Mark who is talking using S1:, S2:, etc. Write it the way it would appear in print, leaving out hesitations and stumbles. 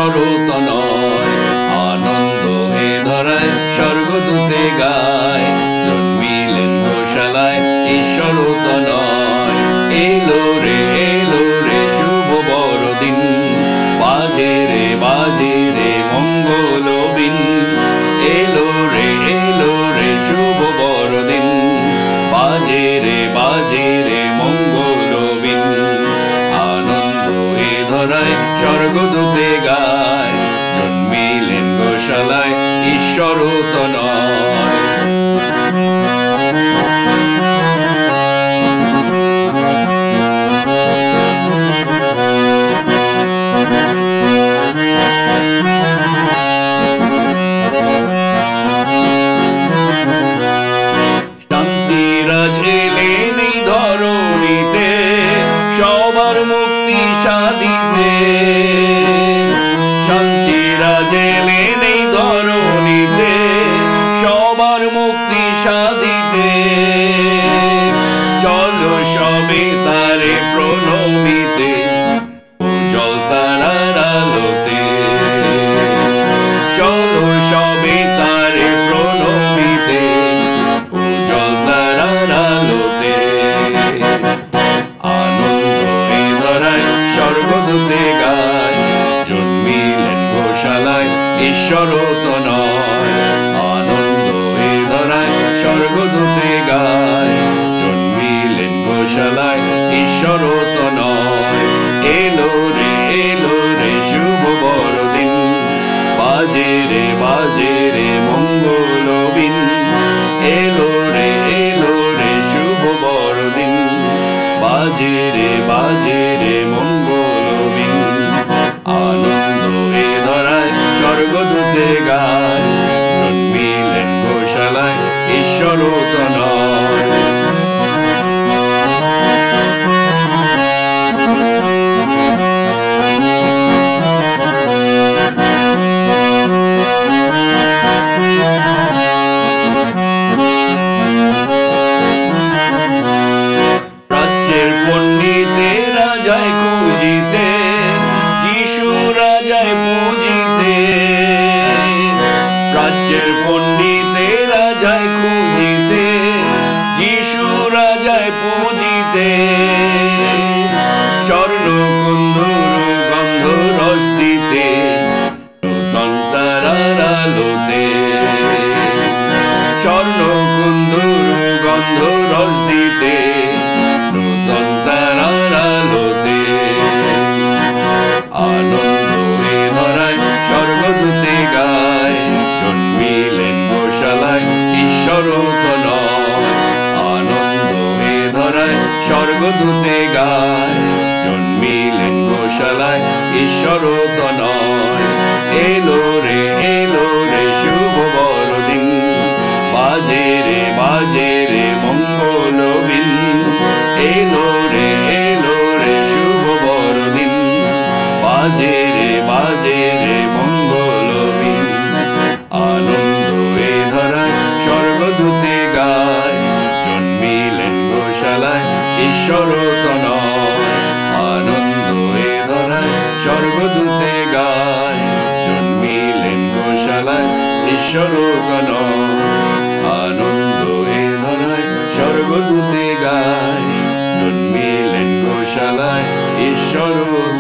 S1: ঈশ্বরত নয়। আনন্দ এ ধরায় স্বর্গদূতে গায়, জন্মিলেন গোশালায় ঈশ্বরত নয়। এলো রে শুভ বড়দিন, বাজে রে মঙ্গল বিন। এলো রে শুভ বড়দিন, বাজে রে মঙ্গল বিন। আনন্দ এ ধরায় স্বর্গদূতে গায়, জন্মিলেন গোশালায় ঈশ্বরত নয়। শান্তিরাজ এলেন এই ধরণীতে, সবার মুক্তি সাধিতে। শান্তিরাজ এলেন এই ধরণীতে, সবার মুক্তি সাধিতে। চলো সবে তারে প্রণমিতে, উজ্জ্বল তারার আলোতে। চলো সবে তারে প্রণমিতে, উজ্জ্বল তারার আলোতে। আনন্দ এ ধরায় স্বর্গদূতে গায়, জন্মিলেন গোশালায় ঈশ্বরত নয়। আনন্দ এ ধরায় স্বর্গদূতে গায়, জন্মিলেন গোশালায় ঈশ্বরত নয়। এলো রে শুভ বড়দিন, বাজে রে মঙ্গল বিন। এলো রে শুভ বড়দিন, বাজে রে মঙ্গল বিন। আনন্দ এ ধরায় স্বর্গদূতে গায়, জন্মিলেন গোশালায় ঈশ্বরত নয়। প্রাচ্যের পণ্ডিতেরা যায় খুঁজিতে, যিশু রাজায় পুজিতে। প্রাচ্যের পণ্ডিতেরা যায় খুঁজিতে, যিশু রাজায় পুজিতে। স্বর্ণ কুন্ধুর গন্ধ রস দিতে, নূতন তারার আলোতে। স্বর্ণ কুন্ধুর গন্ধ রস দিতে, নূতন তারার আলোতে। আনন্দ এ ধরায় স্বর্গদূতে গায়, জন্মিলেন গোশালায় ঈশ্বরত নয়। আনন্দ এ ধরায় স্বর্গদূতে গায়, জন্মিলেন গোশালায় ঈশ্বরত নয়। এলো রে শুভ বড়দিন, বাজে রে মঙ্গল বিন। এলো রে শুভ বড়দিন, বাজে রে মঙ্গল বিন। আনন্দ এ ধরায় স্বর্গদূতে গায়, জন্মিলেন গোশালায় ঈশ্বরত নয়। আনন্দ এ ধরায় স্বর্গদূতে গায়, জন্মিলেন গোশালায় ঈশ্বরত নয়। আনন্দ এ ধরায় স্বর্গদূতে গায়, জন্মিলেন গোশালায় ঈশ্বরত